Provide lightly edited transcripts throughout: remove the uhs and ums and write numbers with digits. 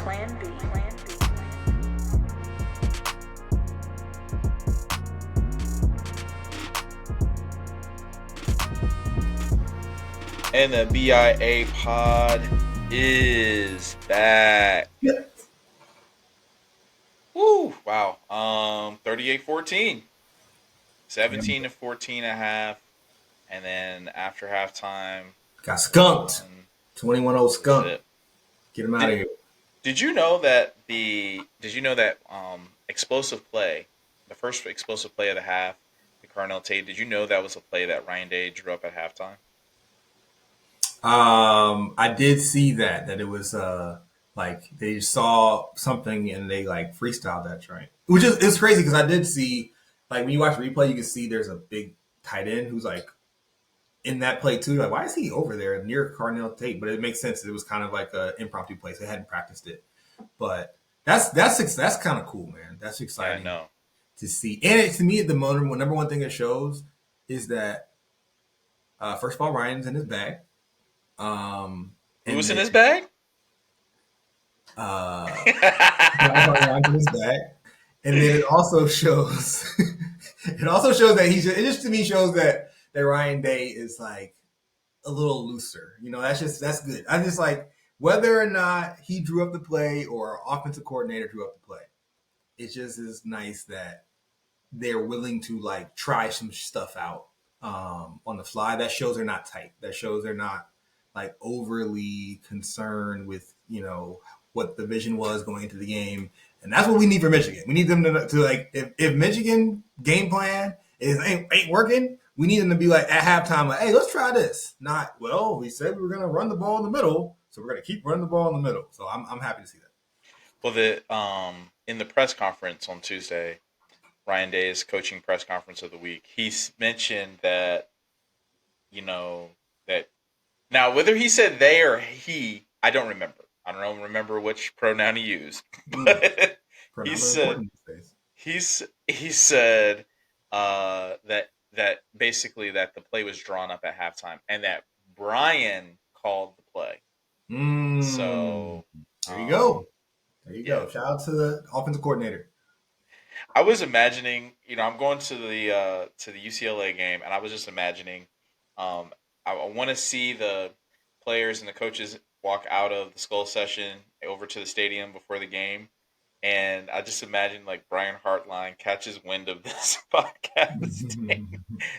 Plan B. And the BIA Pod is back. Yeah. Woo! Wow. 38-14. 17-14 and a half. And then after halftime, Got skunked. 21-0 skunk. it. Get him out of here. Did you know that explosive play, the first explosive play of the half, the Carnell Tate, did you know that was a play that Ryan Day drew up at halftime? I did see that it was like they saw something and they like freestyled that train, which is it's crazy because I did see like when you watch replay you can see there's a big tight end who's like in that play too. Like why is he over there near Carnell Tate? But it makes sense. It was kind of like an impromptu play. So they hadn't practiced it, but that's kind of cool, man. That's exciting to see. And to me, the number one thing it shows is that first of all, Ryan's in his bag. Who was in his bag? In his bag. And then it also shows that it just to me shows that Ryan Day is like a little looser. You know, that's good. I'm just like whether or not he drew up the play or offensive coordinator drew up the play, it just is nice that they're willing to like try some stuff out on the fly. That shows they're not tight. That shows they're not like overly concerned with, you know, what the vision was going into the game. And that's what we need for Michigan. We need them to like, if Michigan game plan ain't working, we need them to be like at halftime, like, hey, let's try this. Not, well, we said we were going to run the ball in the middle, so we're going to keep running the ball in the middle. So I'm happy to see that. Well, in the press conference on Tuesday, Ryan Day's coaching press conference of the week, he mentioned that, you know, that now whether he said they or he, I don't remember. I don't remember which pronoun he used. But he said that basically that the play was drawn up at halftime and that Brian called the play. So there you go. There you go. Shout out to the offensive coordinator. I was imagining, you know, I'm going to the UCLA game, and I was just imagining, I want to see the players and the coaches walk out of the skull session over to the stadium before the game, and I just imagine like Brian Hartline catches wind of this podcast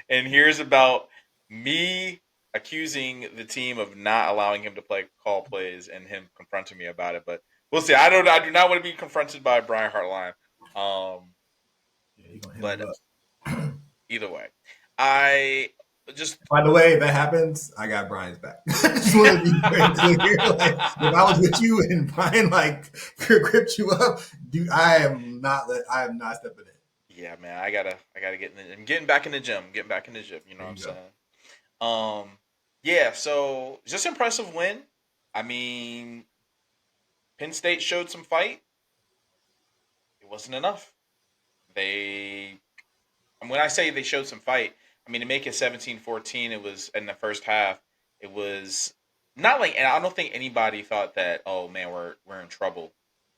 and hears about me accusing the team of not allowing him to call plays and him confronting me about it. But we'll see. I do not want to be confronted by Brian Hartline. But either way, by the way, if that happens, I got Brian's back. Just want to be very clear. Like, if I was with you and Brian like gripped you up, dude, I am not stepping in. Yeah, man, I gotta get in. I'm getting back in the gym. You know what I'm saying? Yeah. So just impressive win. I mean, Penn State showed some fight. It wasn't enough. When I say they showed some fight, I mean, to make it 17-14, it was in the first half. It was not like, and I don't think anybody thought that, oh man, we're in trouble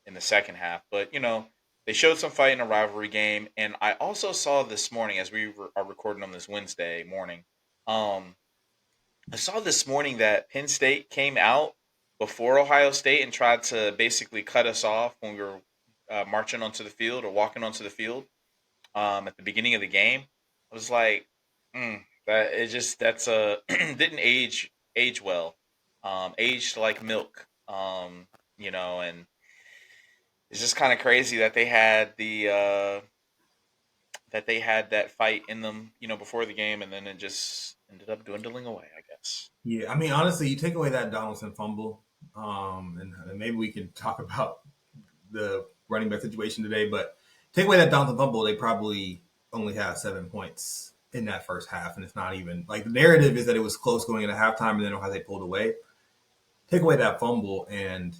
in the second half. But you know, they showed some fight in a rivalry game, and I also saw this morning as we are recording on this Wednesday morning. I saw this morning that Penn State came out before Ohio State and tried to basically cut us off when we were marching onto the field or walking onto the field at the beginning of the game. I was like, didn't age well, aged like milk, you know, and it's just kind of crazy that they had that fight in them, you know, before the game, and then it just ended up dwindling away, I guess. Yeah, I mean, honestly, you take away that Donaldson fumble, and maybe we can talk about the running back situation today, but take away that Donaldson fumble, they probably only have 7 points in that first half, and it's not even like the narrative is that it was close going into halftime, and then Ohio State pulled away. Take away that fumble, and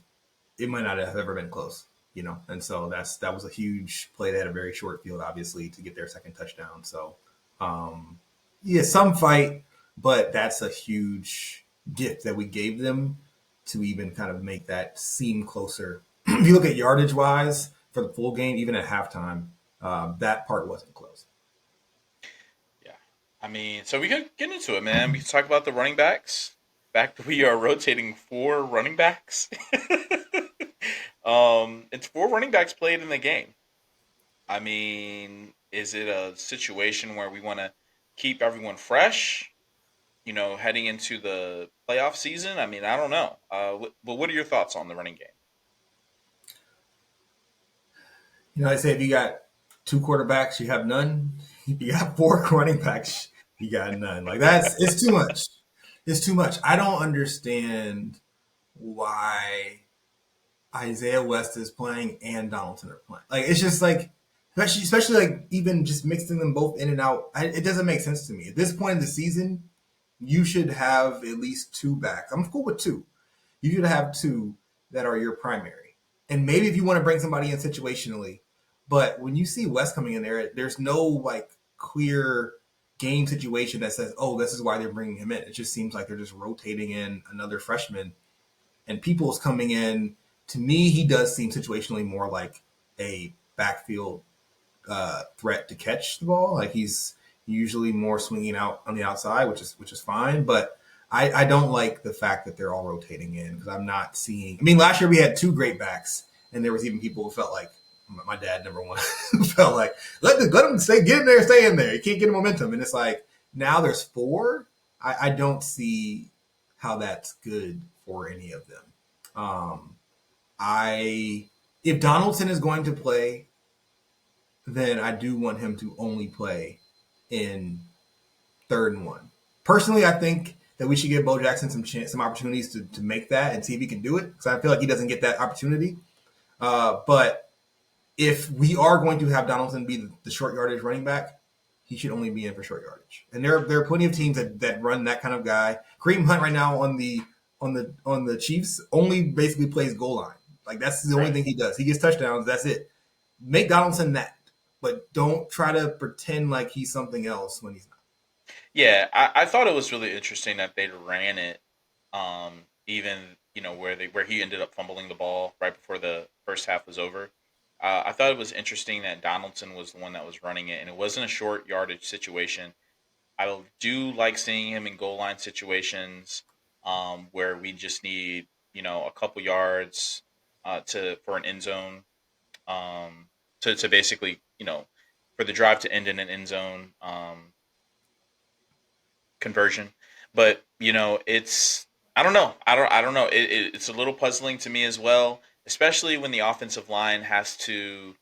it might not have ever been close, you know. And so that was a huge play. They had a very short field, obviously, to get their second touchdown. So, some fight, but that's a huge gift that we gave them to even kind of make that seem closer if you look at yardage wise for the full game, even at halftime, that part wasn't close. Yeah. I mean, so we could get into it, man. We can talk about the running backs. In fact, we are rotating 4 running backs. It's 4 running backs played in the game. I mean, is it a situation where we want to keep everyone fresh, heading into the playoff season? I mean, I don't know. But what are your thoughts on the running game? I say if you got 2 quarterbacks, you have none. If you got 4 running backs, you got none. Like it's too much. It's too much. I don't understand why Isaiah West is playing and Donaldson are playing. Like it's just like, especially like even just mixing them both in and out. It doesn't make sense to me at this point in the season. You should have at least 2 backs. I'm cool with 2. You should have 2 that are your primary, and maybe if you want to bring somebody in situationally. But when you see West coming in there, there's no like clear game situation that says, "Oh, this is why they're bringing him in." It just seems like they're just rotating in another freshman, and Peoples coming in. To me, he does seem situationally more like a backfield threat to catch the ball. Like he's usually more swinging out on the outside, which is fine. But I don't like the fact that they're all rotating in because I'm not seeing. I mean, last year we had 2 great backs, and there was even people who felt like my dad, number one, felt like let them stay, get in there, stay in there. You can't get momentum, and it's like now there's 4. I don't see how that's good for any of them. If Donaldson is going to play, then I do want him to only play in 3rd and 1. Personally, I think that we should give Bo Jackson some opportunities to make that and see if he can do it because I feel like he doesn't get that opportunity. But if we are going to have Donaldson be the short yardage running back, he should only be in for short yardage. And there are plenty of teams that run that kind of guy. Kareem Hunt right now on the Chiefs only basically plays goal line. Like that's the only thing he does. He gets touchdowns. That's it. Make Donaldson that, but don't try to pretend like he's something else when he's not. Yeah, I thought it was really interesting that they ran it, even where he ended up fumbling the ball right before the first half was over. I thought it was interesting that Donaldson was the one that was running it, and it wasn't a short yardage situation. I do like seeing him in goal line situations where we just need a couple yards for an end zone to basically for the drive to end in an end zone conversion. But it's I don't know. I don't know. It's a little puzzling to me as well, especially when the offensive line has to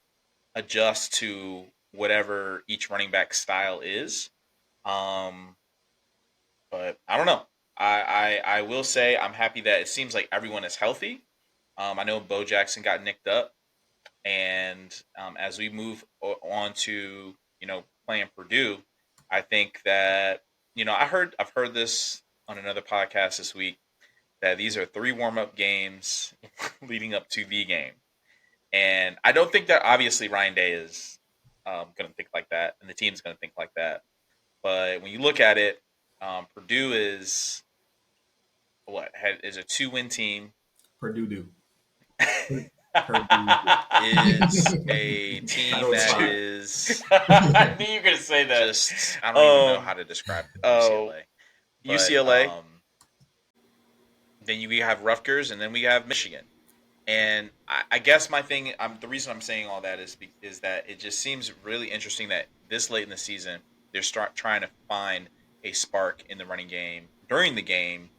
adjust to whatever each running back style is. Um, but I don't know. I will say I'm happy that it seems like everyone is healthy. I know Bo Jackson got nicked up, and as we move on to playing Purdue, I think that I've heard this on another podcast this week that these are 3 warm up games leading up to the game, and I don't think that obviously Ryan Day is going to think like that, and the team's going to think like that. But when you look at it, Purdue is is a 2-win team. Purdue do. Is a team that is. I knew you were going to say that. Just I don't even know how to describe UCLA. UCLA. Then you have Rutgers, and then we have Michigan. And I guess my thing, the reason I'm saying all that is that it just seems really interesting that this late in the season they're trying to find a spark in the running game during the game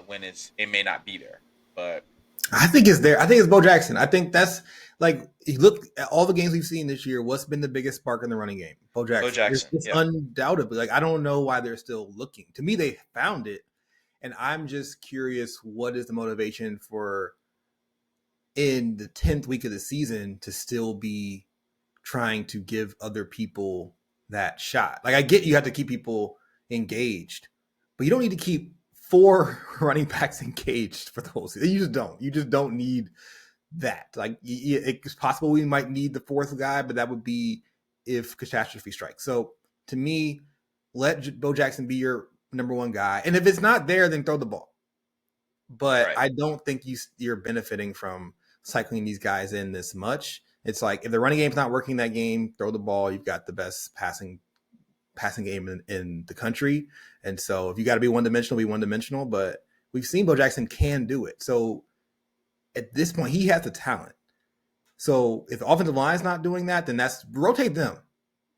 when it may not be there. But I think it's there. I think it's Bo Jackson. I think that's like you look at all the games we've seen this year. What's been the biggest spark in the running game? Bo Jackson. Bo Jackson. It's undoubtedly like I don't know why they're still looking. To me, they found it, and I'm just curious what is the motivation for in the 10th week of the season to still be trying to give other people that shot. Like I get you have to keep people engaged, but you don't need to keep 4 running backs engaged for the whole season. You just don't. You just don't need that. Like it's possible we might need the 4th guy, but that would be if catastrophe strikes. So to me, let Bo Jackson be your number 1 guy, and if it's not there, then throw the ball. But I don't think you're benefiting from cycling these guys in this much. It's like if the running game's not working that game, throw the ball. You've got the best passing game in the country. And so if you got to be one-dimensional, be one-dimensional. But we've seen Bo Jackson can do it. So at this point, he has the talent. So if the offensive line is not doing that, then rotate them.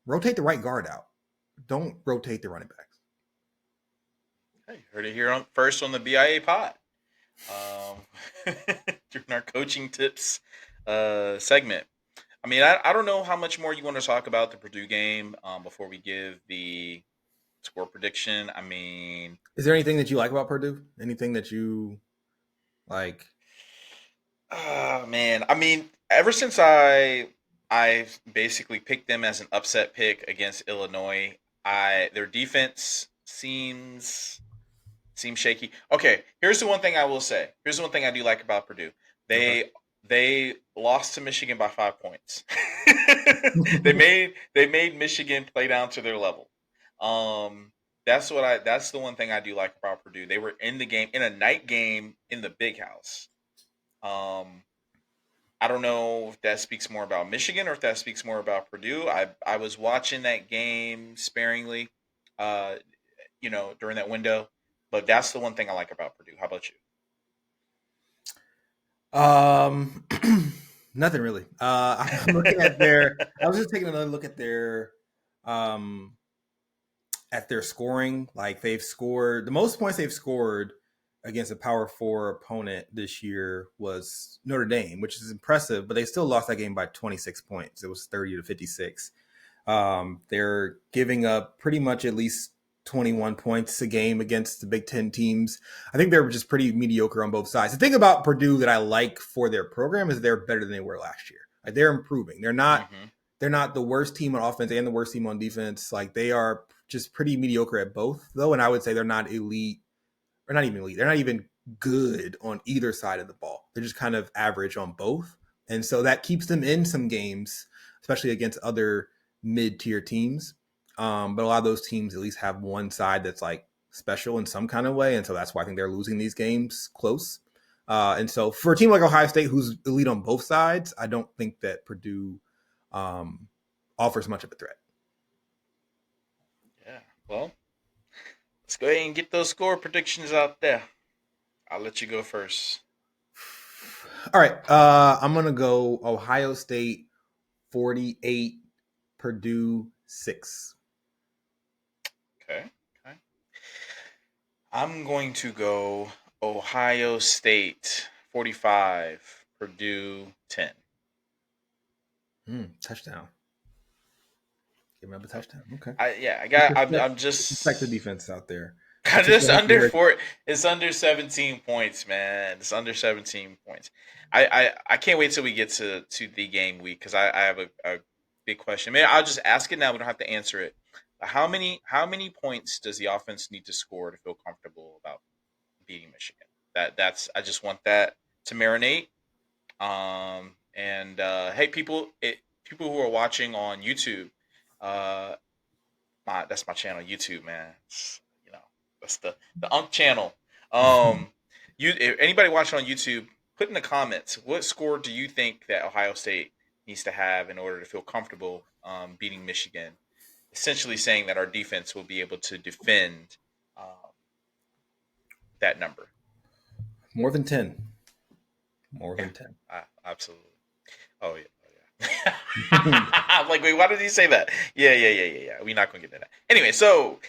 Rotate the right guard out. Don't rotate the running backs. Hey, you heard it here first on the BIA Pod. During our coaching tips segment. I mean, I don't know how much more you want to talk about the Purdue game before we give the score prediction. I mean, is there anything that you like about Purdue? Anything that you like? Man, I mean, ever since I basically picked them as an upset pick against Illinois, their defense seems shaky. Okay, here's the one thing I will say. Here's the one thing I do like about Purdue. They lost to Michigan by 5 points. they made Michigan play down to their level. That's the one thing I do like about Purdue. They were in the game, in a night game in the Big House. I don't know if that speaks more about Michigan or if that speaks more about Purdue. I was watching that game sparingly, during that window. But that's the one thing I like about Purdue. How about you? Nothing really. I'm looking at I was just taking another look at their scoring. Like they've scored the most points they've scored against a Power 4 opponent this year was Notre Dame, which is impressive, but they still lost that game by 26 points. It was 30-56. They're giving up pretty much at least 21 points a game against the Big Ten teams. I think they're just pretty mediocre on both sides. The thing about Purdue that I like for their program is they're better than they were last year. Like they're improving. They're not the worst team on offense and the worst team on defense. Like they are just pretty mediocre at both, though. And I would say they're not elite, or not even elite. They're not even good on either side of the ball. They're just kind of average on both. And so that keeps them in some games, especially against other mid-tier teams. But a lot of those teams at least have one side that's like special in some kind of way. And so that's why I think they're losing these games close. And so for a team like Ohio State, who's elite on both sides, I don't think that Purdue offers much of a threat. Yeah, well, let's go ahead and get those score predictions out there. I'll let you go first. All right. I'm going to go Ohio State 48, Purdue 6. Okay. I'm going to go Ohio State 45, Purdue 10. Touchdown. Give me up a touchdown. Okay. I'm just respect the defense out there. It's under 4. It's under 17 points, man. It's under 17 points. I can't wait till we get to the game week because I have a big question. Maybe I'll just ask it now. We don't have to answer it. How many points does the offense need to score to feel comfortable about beating Michigan? I just want that to marinate. Hey, people who are watching on YouTube, that's my channel, YouTube, man. That's the Unk channel. If anybody watching on YouTube, put in the comments what score do you think that Ohio State needs to have in order to feel comfortable beating Michigan? Essentially saying that our defense will be able to defend that number. More than 10. More than 10. Absolutely. Oh, yeah. I'm like, wait, why did he say that? Yeah. We're not going to get into that. Anyway, so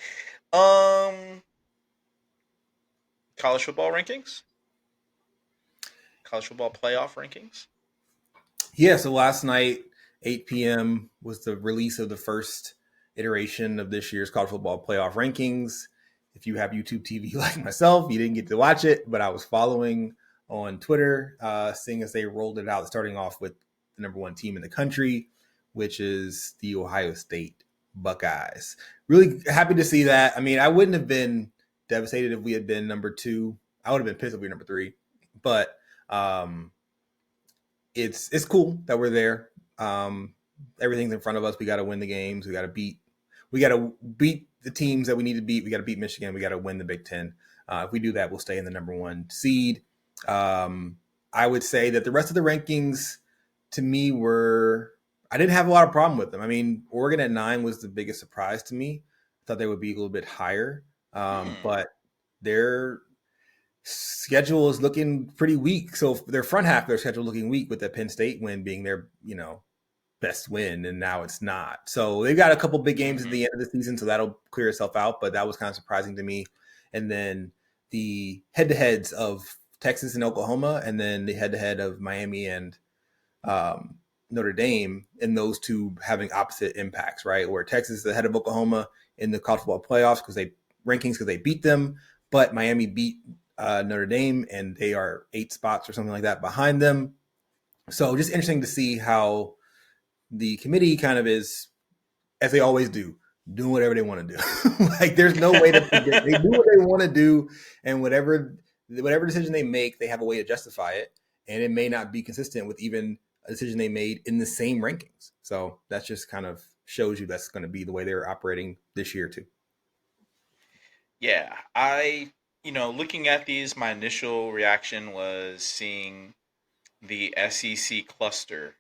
college football rankings? College football playoff rankings? Yeah, so last night, 8 p.m. was the release of the first iteration of this year's college football playoff rankings. If you have YouTube TV like myself, you didn't get to watch it, but I was following on Twitter, seeing as they rolled it out, starting off with the number one team in the country, which is the Ohio State Buckeyes. Really happy to see that. I mean, I wouldn't have been devastated if we had been number 2. I would have been pissed if we were number 3, but it's cool that we're there. Everything's in front of us. We got to win the games. We got to beat the teams that we need to beat. We got to beat Michigan. We got to win the Big Ten. If we do that, we'll stay in the number 1 seed. I would say that the rest of the rankings to me were, I didn't have a lot of problem with them. I mean, Oregon at 9 was the biggest surprise to me. I thought they would be a little bit higher, Hmm. but their schedule is looking pretty weak. So their front half of their schedule looking weak, with the Penn State win being their, best win, and now it's not. So they've got a couple big games at Mm-hmm. the end of the season, so that'll clear itself out. But that was kind of surprising to me. And then the head-to-heads of Texas and Oklahoma, and then the head-to-head of Miami and Notre Dame, and those two having opposite impacts, right? Where Texas is ahead of Oklahoma in the college football playoffs because they beat them, but Miami beat Notre Dame, and they are 8 spots or something like that behind them. So just interesting to see how the committee kind of is, as they always do, doing whatever they want to do. Like there's no way to predict. They do what they want to do, and whatever decision they make, they have a way to justify it, and it may not be consistent with even a decision they made in the same rankings. So that just kind of shows you that's going to be the way they're operating this year too. Yeah, looking at these, my initial reaction was seeing the SEC cluster,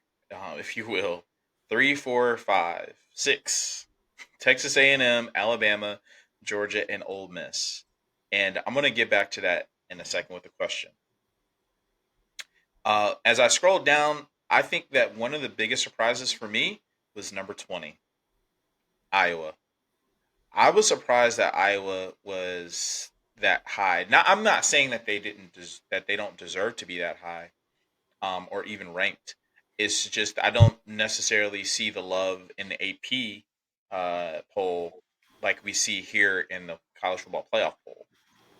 if you will, 3, 4, 5, 6, Texas A&M, Alabama, Georgia, and Ole Miss. And I'm going to get back to that in a second with a question. As I scrolled down, I think that one of the biggest surprises for me was number 20, Iowa. I was surprised that Iowa was that high. Now, I'm not saying that that they don't deserve to be that high, or even ranked. It's just I don't necessarily see the love in the AP poll like we see here in the college football playoff poll.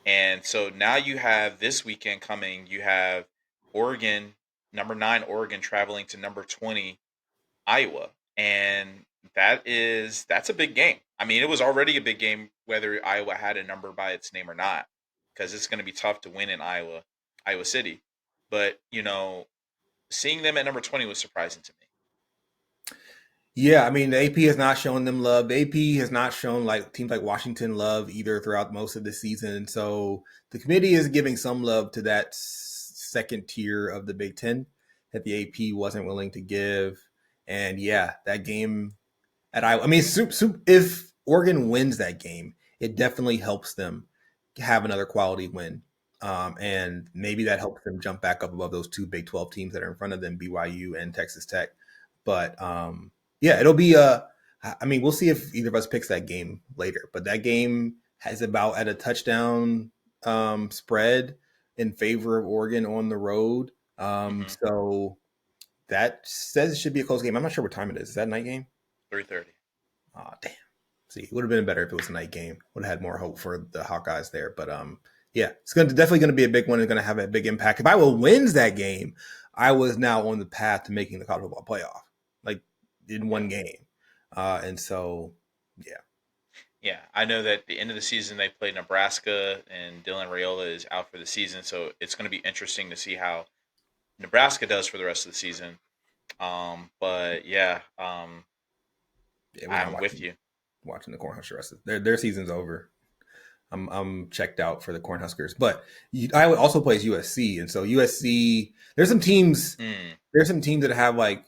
And so now you have this weekend coming. You have Oregon, number 9 Oregon traveling to number 20 Iowa, and that's a big game. I mean, it was already a big game whether Iowa had a number by its name or not, because it's going to be tough to win in Iowa City. But seeing them at number 20 was surprising to me. Yeah, I mean the AP has not shown them love. The AP has not shown like teams like Washington love either throughout most of the season. So the committee is giving some love to that second tier of the Big Ten that the AP wasn't willing to give. And yeah, that game at Iowa. I mean, if Oregon wins that game, it definitely helps them have another quality win. And maybe that helps them jump back up above those two Big 12 teams that are in front of them, BYU and Texas Tech. But yeah, it'll be I mean, we'll see if either of us picks that game later. But that game has about at a touchdown spread in favor of Oregon on the road. Mm-hmm. So that says it should be a close game. I'm not sure what time it is. Is that a night game? 3:30. Oh, damn. See, it would have been better if it was a night game. Would have had more hope for the Hawkeyes there. But yeah, it's definitely going to be a big one. It's going to have a big impact. If Iowa wins that game, I was now on the path to making the college football playoff, like in one game. And so, yeah. Yeah, I know that at the end of the season they play Nebraska, and Dylan Raiola is out for the season, so it's going to be interesting to see how Nebraska does for the rest of the season. But yeah, Yeah, we're not I'm with you. watching the Cornhuskers. Rest of their season's over. I'm checked out for the Cornhuskers, but Iowa also plays USC, and so USC. There's some teams. Mm, There's some teams that have like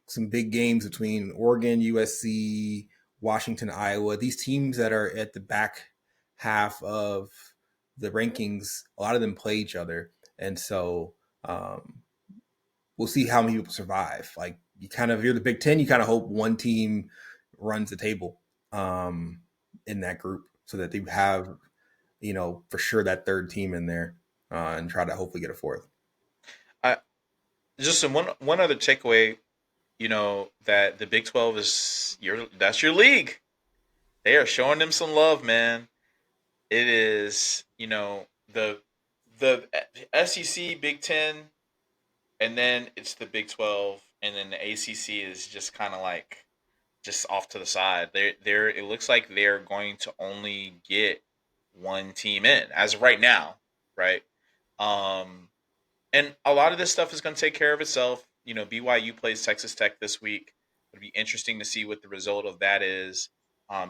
some big games between Oregon, USC, Washington, Iowa. These teams that are at the back half of the rankings, a lot of them play each other, and so we'll see how many people survive. Like you're the Big Ten, you kind of hope one team runs the table in that group so that they have, for sure that third team in there and try to hopefully get a fourth. I just one other takeaway, that the Big 12 is that's your league. They are showing them some love, man. It is, the SEC, Big 10, and then it's the Big 12, and then the ACC is just kind of like just off to the side. They're it looks like they're going to only get one team in as of right now, right? Um, and a lot of this stuff is going to take care of itself. BYU plays Texas Tech this week. It'll be interesting to see what the result of that is.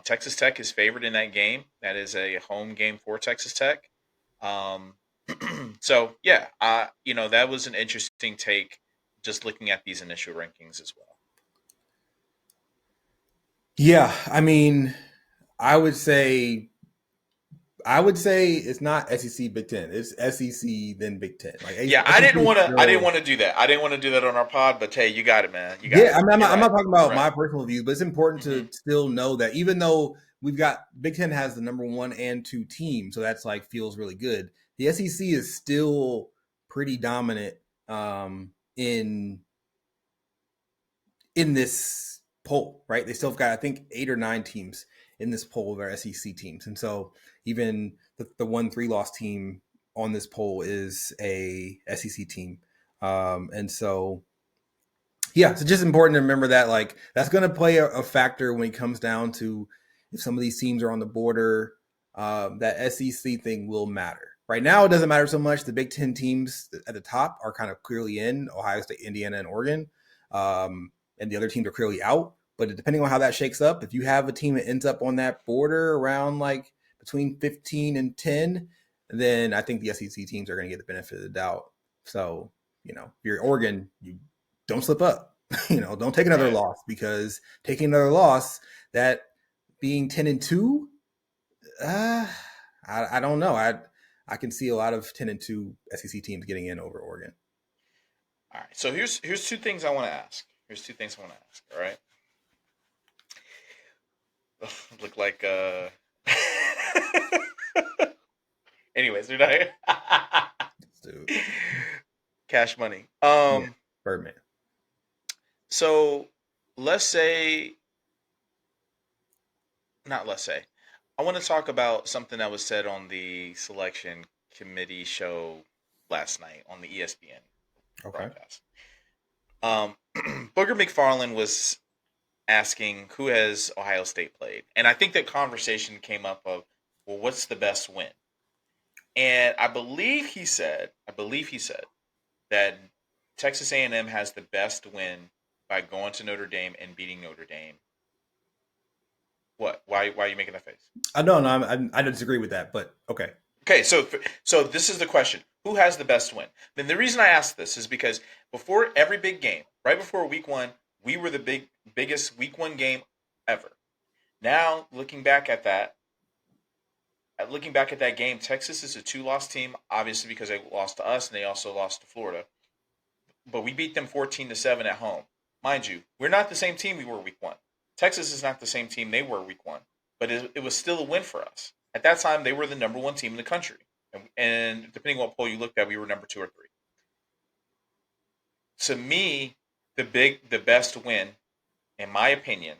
Texas Tech is favored in that game. That is a home game for Texas Tech. Um, So yeah, that was an interesting take, just looking at these initial rankings as well. Yeah, I mean, I would say it's not SEC Big Ten. It's SEC then Big Ten. Like Yeah, I SEC didn't is want to. I didn't still. want to do that. I didn't want to do that on our pod. But hey, you got it, man. You got Yeah, it. I mean, You're I'm not right. talking You're about right. my personal views, but it's important Hmm. to still know that even though we've got Big Ten has the number 1 and 2 team, so that's like feels really good. The SEC is still pretty dominant in this poll, right? They still have got, I think, 8 or 9 teams in this poll of our SEC teams. And so even the 1-3 loss team on this poll is a SEC team. And so, yeah, it's just important to remember that, like, that's going to play a factor when it comes down to if some of these teams are on the border. That SEC thing will matter. Right now, it doesn't matter so much. The Big Ten teams at the top are kind of clearly in: Ohio State, Indiana, and Oregon. And the other teams are clearly out. But depending on how that shakes up, if you have a team that ends up on that border around like between 15 and 10, then I think the SEC teams are going to get the benefit of the doubt. So, if you're Oregon, you don't slip up. Don't take another Right. loss, because taking another loss, that being 10-2, I don't know. I can see a lot of 10-2 SEC teams getting in over Oregon. All right. So here's two things I want to ask. All right. Look like Anyways, we're not here. Dude. Cash money. Yeah, Birdman. So let's say, not let's say, I want to talk about something that was said on the selection committee show last night on the ESPN Okay. broadcast. Booger McFarland was asking who has Ohio State played, and I think that conversation came up of, well, what's the best win? And I believe he said that Texas A&M has the best win by going to Notre Dame and beating Notre Dame. What? Why are you making that face? I don't know. I disagree with that, but okay. Okay, so this is the question: who has the best win? Then the reason I ask this is because before every big game, right before week one, we were the biggest week one game ever. Now looking back at that game, Texas is a 2-loss team, obviously because they lost to us and they also lost to Florida. But we beat them 14-7 at home. Mind you, we're not the same team we were week one. Texas is not the same team they were week one, but it was still a win for us. At that time, they were the number 1 team in the country. And depending on what poll you looked at, we were number 2 or 3. To me, the best win, in my opinion,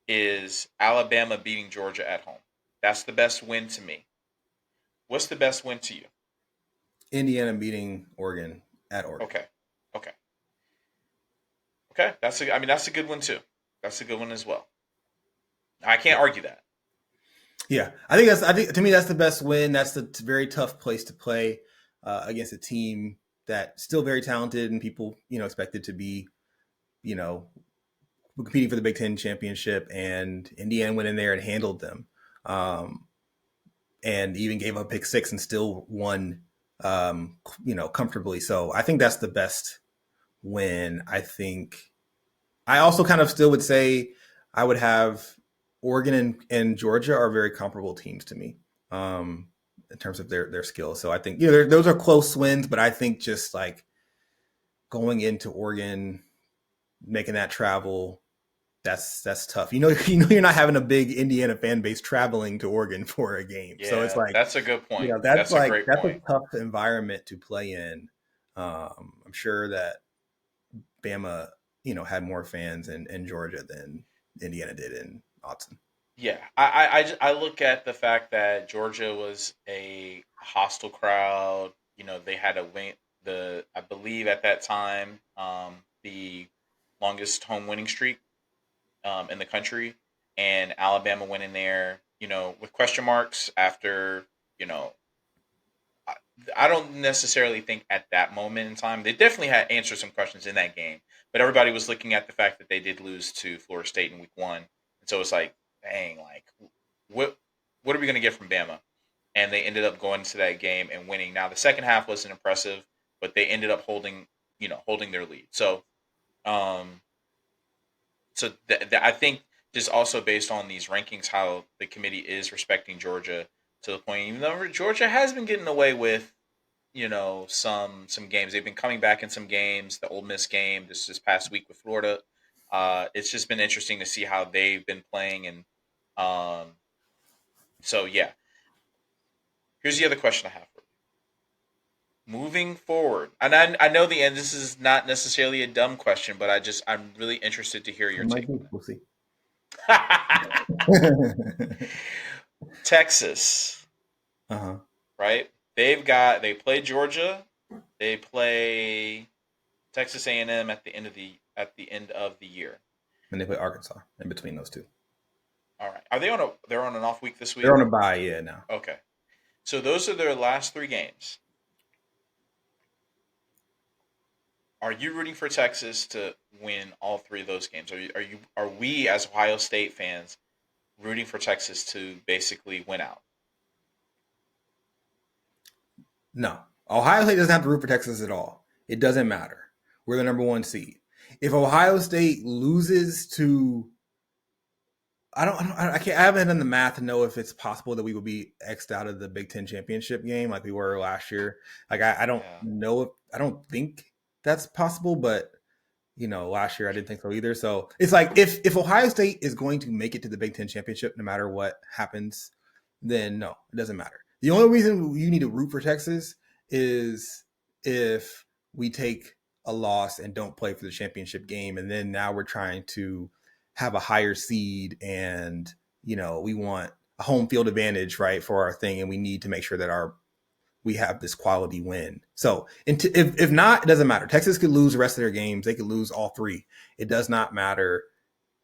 is Alabama beating Georgia at home. That's the best win to me. What's the best win to you? Indiana beating Oregon at Oregon. Okay. That's a good one too. That's a good one as well. I can't argue that. Yeah, I think to me that's the best win. That's a very tough place to play against a team that's still very talented and people expected to be competing for the Big Ten championship, and Indiana went in there and handled them, and even gave up pick 6 and still won comfortably. So I think that's the best win. I also kind of still would say I would have Oregon and Georgia are very comparable teams to me in terms of their skills. So I think those are close wins, but I think just like going into Oregon, making that travel, that's tough. You're not having a big Indiana fan base traveling to Oregon for a game, so it's Yeah, like that's a good point. that's A great a point. tough environment to play in. I'm sure that Bama, had more fans in Georgia than Indiana did in Autzen. Yeah, I look at the fact that Georgia was a hostile crowd. They had a win. I believe at that time, the longest home winning streak in the country, and Alabama went in there, with question marks after, you know, I, I don't necessarily think at that moment in time they definitely had answered some questions in that game, but everybody was looking at the fact that they did lose to Florida State in week one, and so it's like, dang, like what are we going to get from Bama? and they ended up going to that game and winning. Now the second half wasn't impressive, but they ended up holding their lead. So, um, I think just also based on these rankings, how the committee is respecting Georgia to the point, even though Georgia has been getting away with some games. They've been coming back in some games. The Ole Miss game this past week with Florida. It's just been interesting to see how they've been playing, and um, so yeah. Here's the other question I have for you. Moving forward, and I know the end. This is not necessarily a dumb question, but I'm really interested to hear your It might take be. on We'll see. it. Texas, Uh-huh. right? They play Georgia. They play Texas A&M at the end of the year. And they play Arkansas in between those two. All right. They're on an off week this week? They're on a bye, yeah, now. Okay. So those are their last 3 games. Are you rooting for Texas to win all 3 of those games? Are we as Ohio State fans rooting for Texas to basically win out? No. Ohio State doesn't have to root for Texas at all. It doesn't matter. We're the number 1 seed. If Ohio State loses to, I haven't done the math to know if it's possible that we will be X'd out of the Big Ten championship game like we were last year. Like I don't know I don't think that's possible, but last year I didn't think so either. So it's like if Ohio State is going to make it to the Big Ten championship, no matter what happens, then no, it doesn't matter. The only reason you need to root for Texas is if we take a loss and don't play for the championship game, and then now we're trying to have a higher seed, and we want a home field advantage, right, for our thing, and we need to make sure that we have this quality win. So if not, it doesn't matter. Texas could lose the rest of their games. They could lose all 3. It does not matter.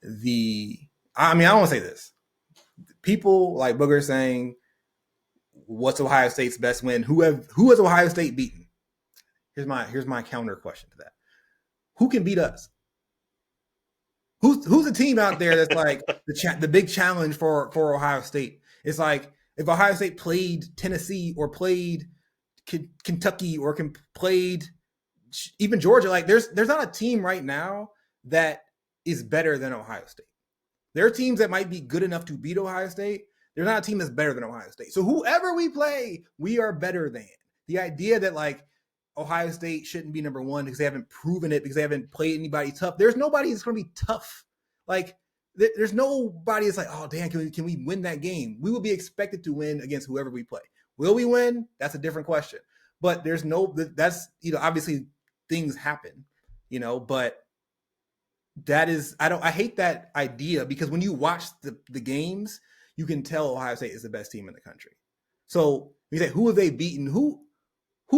I don't want to say this. People like Booger saying, what's Ohio State's best win? Who has Ohio State beaten? Here's my counter question to that. Who can beat us? Who's a team out there that's like the big challenge for Ohio State? It's like if Ohio State played Tennessee or played Kentucky or played even Georgia, like there's not a team right now that is better than Ohio State. There are teams that might be good enough to beat Ohio State. There's not a team that's better than Ohio State. So whoever we play, we are better than. The idea that like Ohio State shouldn't be number 1 because they haven't proven it, because they haven't played anybody tough. There's nobody that's going to be tough. Like there's nobody that's like, oh damn, can we win that game? We will be expected to win against whoever we play. Will we win? That's a different question. But that's obviously things happen, but that is I hate that idea, because when you watch the games, you can tell Ohio State is the best team in the country. So you say, who have they beaten? Who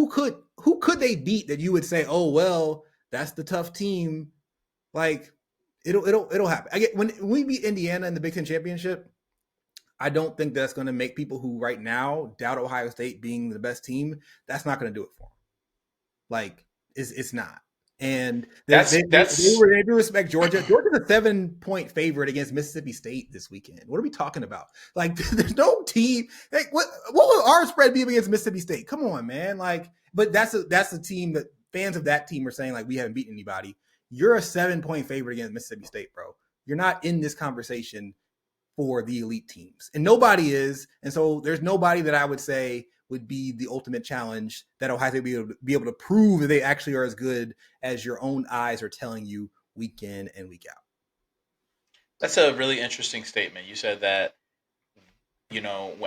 could they beat that you would say, oh well, that's the tough team? Like it'll happen. When we beat Indiana in the Big Ten championship, I don't think that's going to make people who right now doubt Ohio State being the best team. That's not going to do it for them. Like it's not. And they do respect Georgia. Georgia's a 7-point favorite against Mississippi State this weekend. What are we talking about? Like, there's no team. Like, what will our spread be against Mississippi State? Come on, man. Like, but that's a team that fans of that team are saying like we haven't beaten anybody. You're a 7-point favorite against Mississippi State, bro. You're not in this conversation for the elite teams, and nobody is. And so there's nobody that I would say would be the ultimate challenge that Ohio State would be able to prove that they actually are as good as your own eyes are telling you week in and week out. That's a really interesting statement. You said that,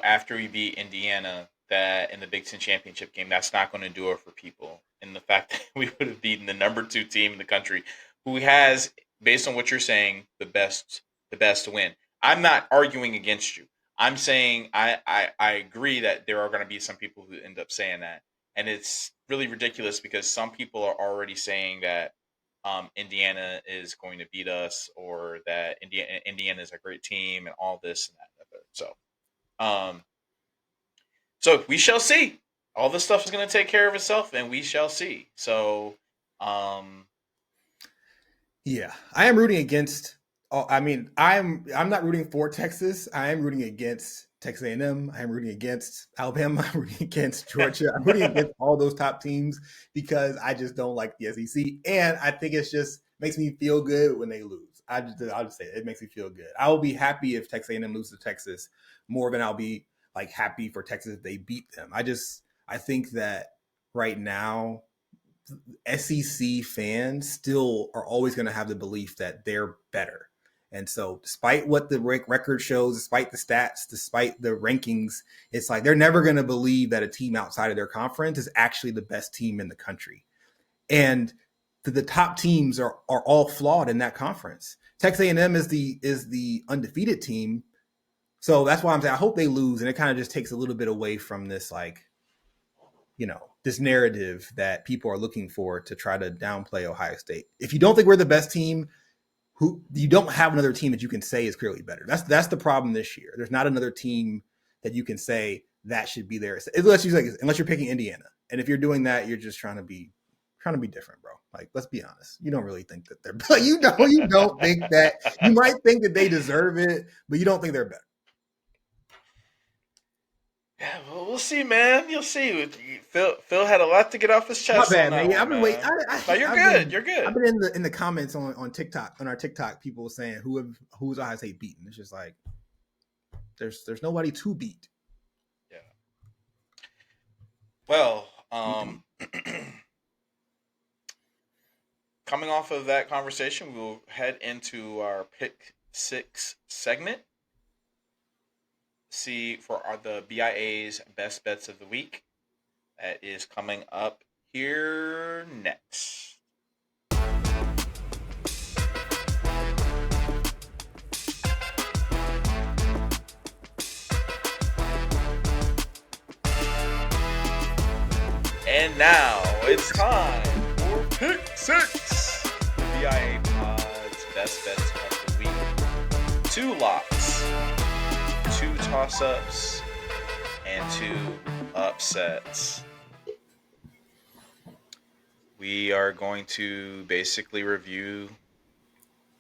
after we beat Indiana, that in the Big Ten championship game, that's not going to do it for people. And the fact that we would have beaten the number 2 team in the country, who has, based on what you're saying, the best to win. I'm not arguing against you. I'm saying I agree that there are going to be some people who end up saying that. And it's really ridiculous because some people are already saying that Indiana is going to beat us, or that Indiana is a great team and all this and that. So we shall see. All this stuff is going to take care of itself, and we shall see. So, yeah, I am rooting against. I'm not rooting for Texas. I am rooting against Texas A&M. I'm rooting against Alabama. I'm rooting against Georgia. I'm rooting against all those top teams because I just don't like the SEC, and I think it's just makes me feel good when they lose. I'll just say it makes me feel good. I will be happy if Texas A&M loses to Texas more than I'll be like happy for Texas if they beat them. I think that right now, SEC fans still are always going to have the belief that they're better. And so despite what the record shows, despite the stats, despite the rankings, it's like they're never going to believe that a team outside of their conference is actually the best team in the country. And the top teams are all flawed in that conference. Texas A&M is the undefeated team. So that's why I'm saying I hope they lose. And it kind of just takes a little bit away from this, like, this narrative that people are looking for to try to downplay Ohio State. If you don't think we're the best team, you don't have another team that you can say is clearly better. That's the problem this year. There's not another team that you can say that should be there unless you're picking Indiana. And if you're doing that, you're just trying to be different, bro. Like, let's be honest. You don't really think that they're you don't think that. You might think that they deserve it, but you don't think they're better. Yeah, well, we'll see, man. You'll see. Phil had a lot to get off his chest. Not bad, man. I've been waiting. No, you're good. You're good. I've been in the comments on TikTok, on our TikTok, people saying who's Ohio State beaten. It's just like there's nobody to beat. Yeah. Well, coming off of that conversation, we'll head into our Pick 6 segment. See for the BIA's best bets of the week. That is coming up here next. And now it's time for Pick 6. The BIA Pod's best bets of the week. 2 locks, 2 toss-ups, and 2 upsets. We are going to basically review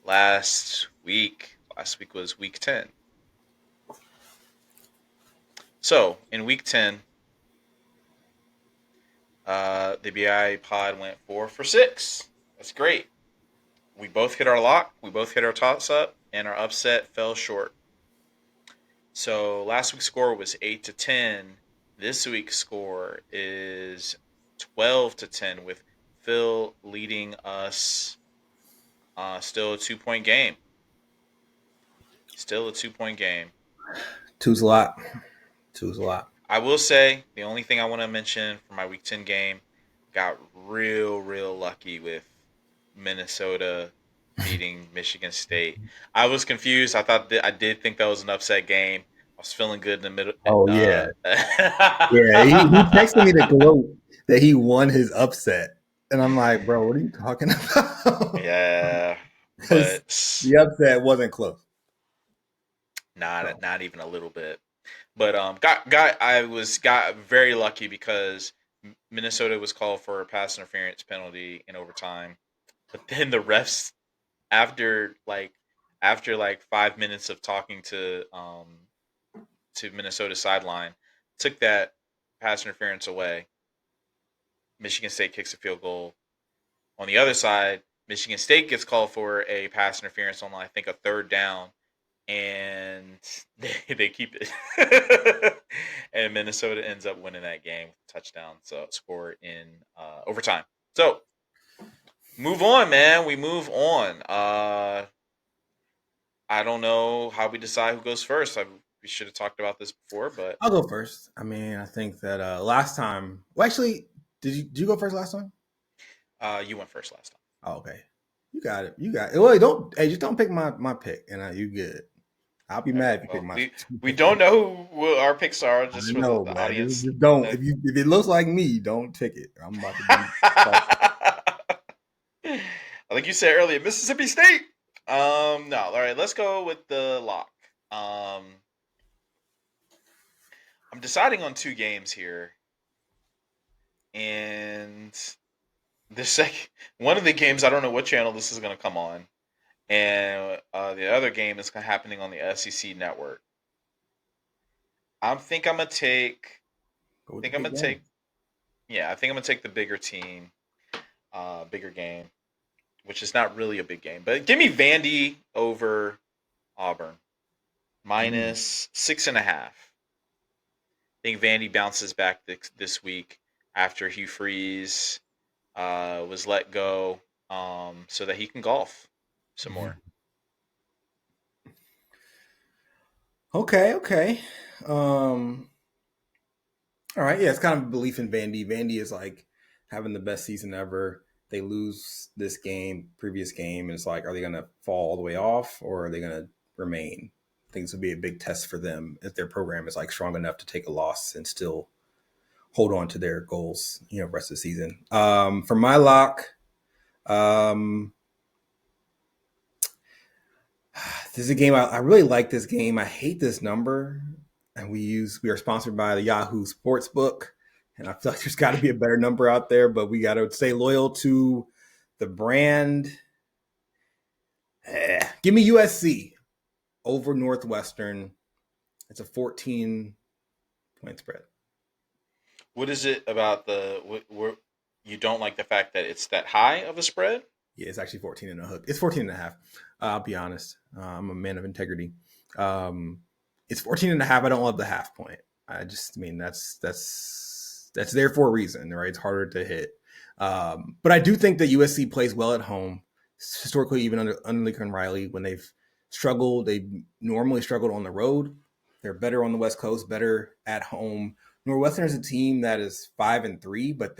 last week. Last week was week 10. So, in week 10, the BIA Pod went 4 for 6. That's great. We both hit our lock, we both hit our toss-up, and our upset fell short. So last week's score was 8-10. This week's score is 12-10, with Phil leading us. Still a 2-point game. Still a 2-point game. Two's a lot. I will say the only thing I want to mention for my week 10 game, got real lucky with Minnesota beating Michigan State. I was confused. I did think that was an upset game. I was feeling good in the middle. Oh, yeah. Yeah, he texted me to gloat that he won his upset. And I'm like, bro, what are you talking about? Yeah. But the upset wasn't close. Not even a little bit. But got very lucky because Minnesota was called for a pass interference penalty in overtime. But then the refs, after 5 minutes of talking to Minnesota sideline, took that pass interference away. Michigan State kicks a field goal. On the other side, Michigan State gets called for a pass interference on, I think, a 3rd down, and they keep it. And Minnesota ends up winning that game with a touchdown, so score in overtime. So move on, man. We move on. I don't know how we decide who goes first. We should have talked about this before, but I'll go first. I mean, I think that last time. Well, actually, did you go first last time? You went first last time. Oh, okay. You got it. Well, just don't pick my pick, and you good. I'll be mad if you pick my. We don't know who our picks are. Just for the audience. Just don't. If it looks like me, don't pick it. I'm about to be. I think you said earlier, Mississippi State. No. All right, let's go with the lock. I'm deciding on 2 games here, and one of the games, I don't know what channel this is going to come on, and the other game is happening on the SEC network. I think I'm gonna take. Go I with the think I'm big gonna game. take. Yeah, I think I'm gonna take the bigger team, bigger game, which is not really a big game. But give me Vandy over Auburn minus 6.5. I think Vandy bounces back this week after Hugh Freeze was let go, so that he can golf some more. Okay. Um, all right. Yeah, it's kind of a belief in Vandy. Vandy is like having the best season ever. They lose this game, previous game, and it's like, are they going to fall all the way off or are they going to remain? I think this will be a big test for them if their program is like strong enough to take a loss and still hold on to their goals, rest of the season. For my lock, um, this is a game I really like. This game, I hate this number, and we are sponsored by the Yahoo Sportsbook, and I feel like there's got to be a better number out there, but we got to stay loyal to the brand. Give me USC over Northwestern. It's a 14-point spread. What is it about you don't like the fact that it's that high of a spread? Yeah, it's actually 14 and a hook. It's 14 and a half. I'll be honest. I'm a man of integrity. It's 14 and a half. I don't love the half point. That's there for a reason, right? It's harder to hit. But I do think that USC plays well at home. Historically, even under Lincoln Riley, when they've struggled, they normally struggled on the road. They're better on the West Coast, better at home. Northwestern is a team that is 5-3, but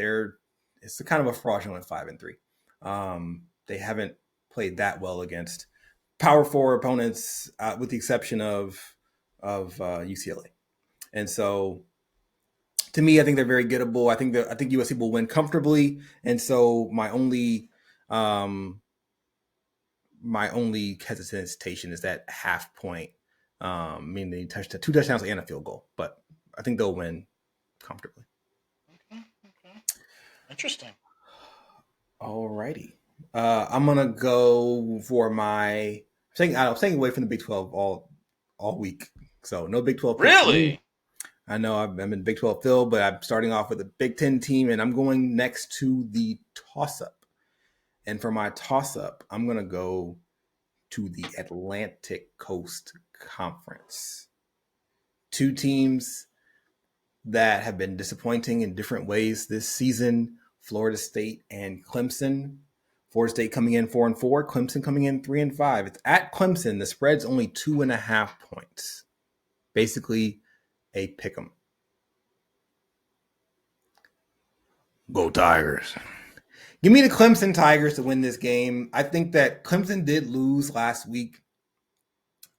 it's kind of a fraudulent 5-3. They haven't played that well against Power 4 opponents, with the exception of UCLA. And so, to me, I think they're very gettable. I think USC will win comfortably. And so, my only hesitation is that half point, meaning they touched 2 touchdowns and a field goal. But I think they'll win comfortably. Okay. Interesting. All righty. I'm gonna go for I'm staying away from the Big 12 all week. So no Big 12. Really? I know I'm in Big 12 Phil, but I'm starting off with a Big 10 team, and I'm going next to the toss-up. And for my toss-up, I'm gonna go to the Atlantic Coast Conference. 2 teams that have been disappointing in different ways this season: Florida State and Clemson. Florida State coming in 4-4, Clemson coming in 3-5. It's at Clemson. The spread's only 2.5 points. Basically, a pick'em. Go Tigers. Give me the Clemson Tigers to win this game. I think that Clemson did lose last week,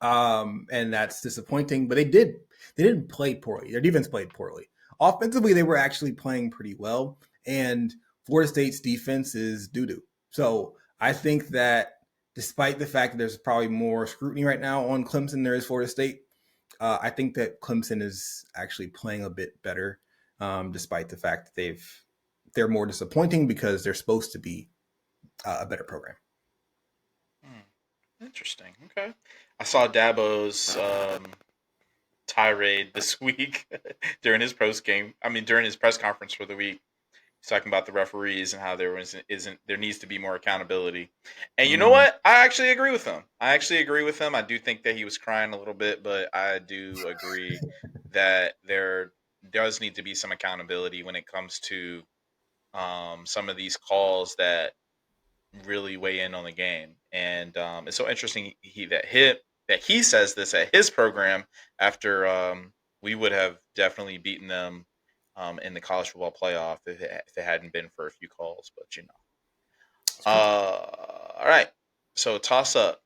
and that's disappointing. But they didn't play poorly. Their defense played poorly. Offensively, they were actually playing pretty well, and Florida State's defense is doo-doo. So I think that despite the fact that there's probably more scrutiny right now on Clemson than there is Florida State, I think that Clemson is actually playing a bit better, despite the fact that they're more disappointing because they're supposed to be a better program. Interesting. Okay. I saw Dabo's tirade this week during his press conference for the week. He's talking about the referees and how there needs to be more accountability. And you know what? I actually agree with him. I do think that he was crying a little bit, but I do agree that there does need to be some accountability when it comes to some of these calls that really weigh in on the game. And it's so interesting that he says this at his program after we would have definitely beaten them in the college football playoff if it hadn't been for a few calls. But all right. So toss up,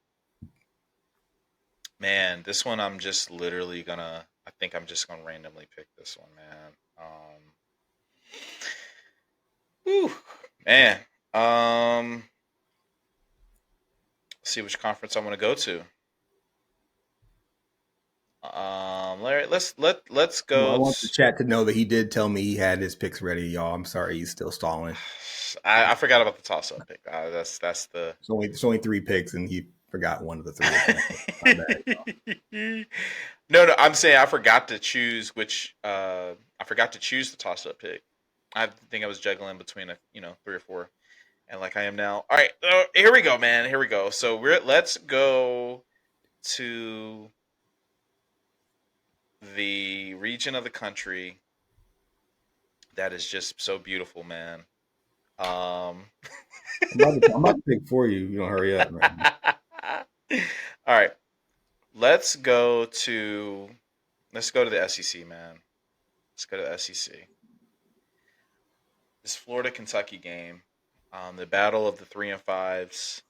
man. This one I'm just literally gonna. I think I'm just gonna randomly pick this one, man. Man. Let's see which conference I want to go to. Larry, let's go. Well, I want the chat to know that he did tell me he had his picks ready, y'all. I'm sorry, he's still stalling. I forgot about the toss-up pick. That's the. It's only 3 picks, and he forgot one of the three. My bad. No, I'm saying I forgot to choose I forgot to choose the toss-up pick. I think I was juggling between 3 or 4, and like I am now. All right, here we go, man. Here we go. So let's go to the region of the country that is just so beautiful, man. I'm about to pick for you. You don't hurry up, man. All right, let's go to the SEC, man. Let's go to the SEC. This Florida-Kentucky game, the battle of the 3 and 5s.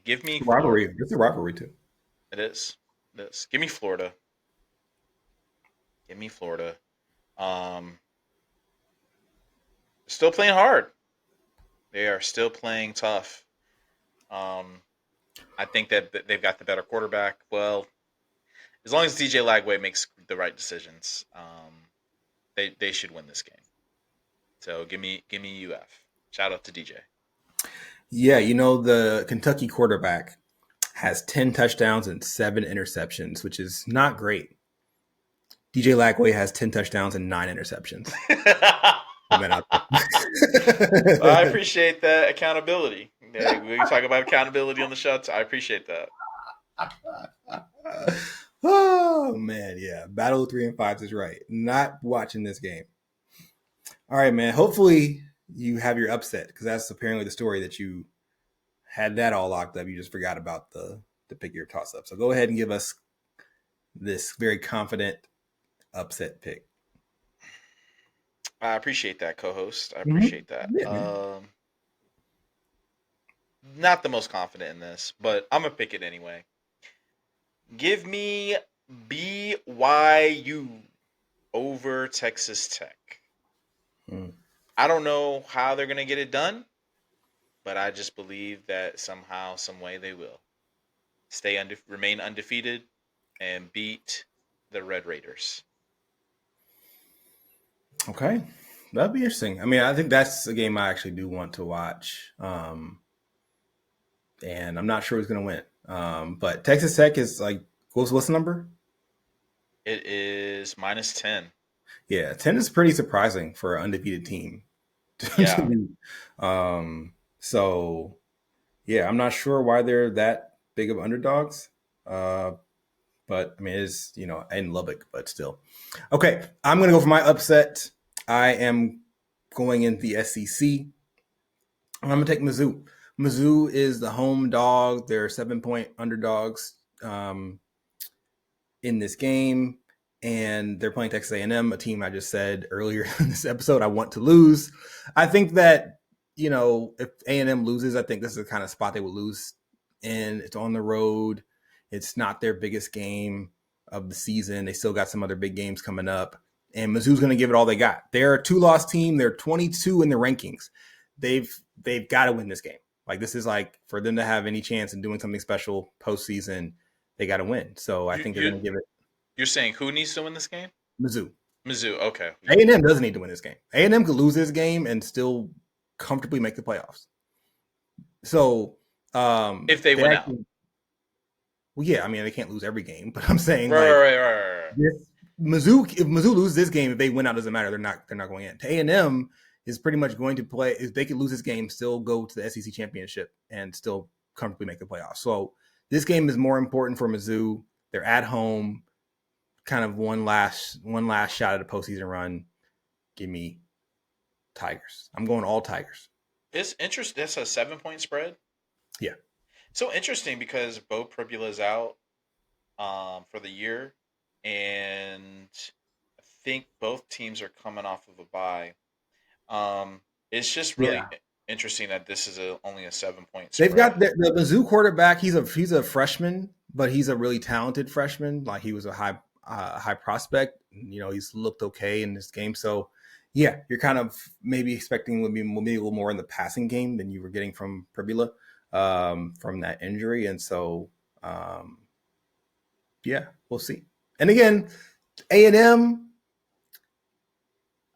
Give me rivalry. It's a rivalry too. It is. Give me Florida. Give me Florida. Still playing hard. They are still playing tough. I think that they've got the better quarterback. Well, as long as DJ Lagway makes the right decisions, they should win this game. So give me UF. Shout out to DJ. Yeah, the Kentucky quarterback has 10 touchdowns and 7 interceptions, which is not great. DJ Lagway has 10 touchdowns and 9 interceptions. I appreciate that accountability. Yeah, we talk about accountability on the show. I appreciate that. Oh man, yeah. Battle of 3 and 5s is right. Not watching this game. All right, man. Hopefully you have your upset, because that's apparently the story, that you had that all locked up. You just forgot about the pick your toss up. So go ahead and give us this very confident upset pick. I appreciate that, co-host. I appreciate that. Yeah, not the most confident in this, but I'm gonna pick it anyway. Give me BYU over Texas Tech. I don't know how they're gonna get it done, but I just believe that somehow, some way, they will remain undefeated and beat the Red Raiders. Okay, that'd be interesting. I mean, I think that's a game I actually do want to watch, and I'm not sure who's going to win. But Texas Tech is like, what's the number? It is -10. Yeah, 10 is pretty surprising for an undefeated team. Yeah. So, yeah, I'm not sure why they're that big of underdogs. But I mean, it's, in Lubbock, but still. Okay, I'm going to go for my upset. I am going in the SEC. I'm going to take Mizzou. Mizzou is the home dog. They're 7-point underdogs in this game, and they're playing Texas A&M, a team I just said earlier in this episode I want to lose. I think that, if A&M loses, I think this is the kind of spot they would lose in. It's on the road. It's not their biggest game of the season. They still got some other big games coming up. And Mizzou's going to give it all they got. They're a 2-loss team. They're 22 in the rankings. They've got to win this game. Like, this is like, for them to have any chance in doing something special postseason, they got to win. So I think they're going to give it. You're saying who needs to win this game? Mizzou. Okay. A&M doesn't need to win this game. A&M could lose this game and still comfortably make the playoffs. So if they win out. Well, yeah, I mean, they can't lose every game, but I'm saying right. If Mizzou loses this game, if they win out, doesn't matter. They're not going in. A&M is pretty much going to play. If they could lose this game, still go to the SEC championship and still comfortably make the playoffs. So this game is more important for Mizzou. They're at home, kind of one last shot at a postseason run. Give me Tigers. I'm going all Tigers. It's interesting. That's a 7-point spread. Yeah. So interesting, because Bo Pribula is out for the year, and I think both teams are coming off of a bye. It's just really interesting that this is only a 7-point spread. They've got the Mizzou quarterback. He's a freshman, but he's a really talented freshman. Like, he was a high prospect. He's looked okay in this game. So, yeah, you're kind of maybe expecting maybe a little more in the passing game than you were getting from Pribula. From that injury. And so, we'll see. And again, A&M,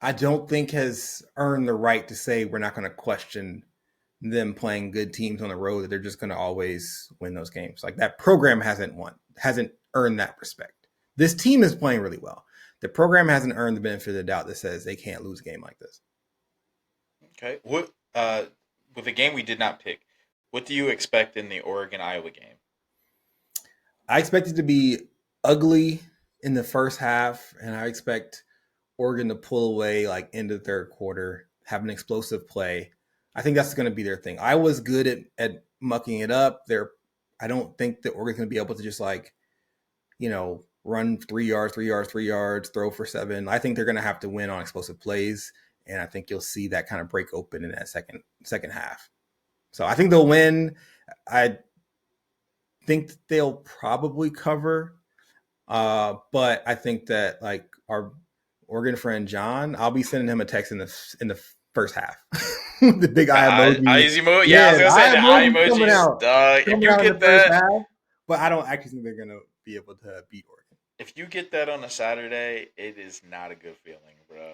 I don't think has earned the right to say we're not going to question them playing good teams on the road that they're just going to always win those games. Like that program hasn't earned that respect. This team is playing really well. The program hasn't earned the benefit of the doubt that says they can't lose a game like this. Okay. What with the game we did not pick, what do you expect in the Oregon-Iowa game? I expect it to be ugly in the first half, and I expect Oregon to pull away like into the third quarter, have an explosive play. I think that's going to be their thing. Iowa's good at mucking it up. I don't think that Oregon's going to be able to just like, run 3 yards, throw for 7. I think they're going to have to win on explosive plays, and I think you'll see that kind of break open in that second half. So I think they'll win. I think they'll probably cover, but I think that like our Oregon friend John, I'll be sending him a text in the first half. The big eye emoji. Yeah, I was gonna say the eye emoji. If you get that, half, but I don't actually think they're gonna be able to beat Oregon. If you get that on a Saturday, it is not a good feeling, bro.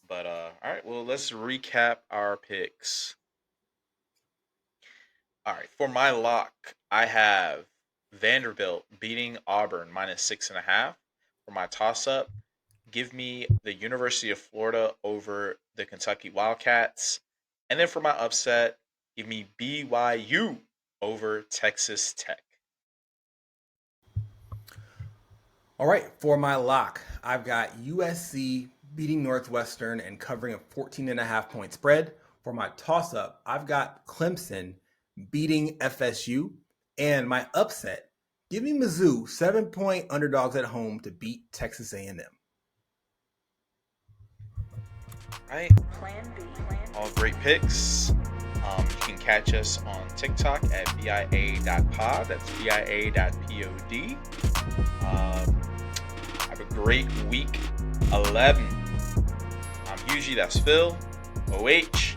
But all right, well, let's recap our picks. All right, for my lock, I have Vanderbilt beating Auburn -6.5. For my toss-up, give me the University of Florida over the Kentucky Wildcats. And then for my upset, give me BYU over Texas Tech. All right, for my lock, I've got USC beating Northwestern and covering a 14.5 point spread. For my toss-up, I've got Clemson beating FSU. And my upset, give me Mizzou 7-point underdogs at home to beat Texas A&M. Right. All great picks. You can catch us on TikTok at BIA.pod. That's BIA.pod. Have a great week 11. I'm Hughie, that's Phil. OH.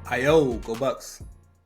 Ayo, go Bucks.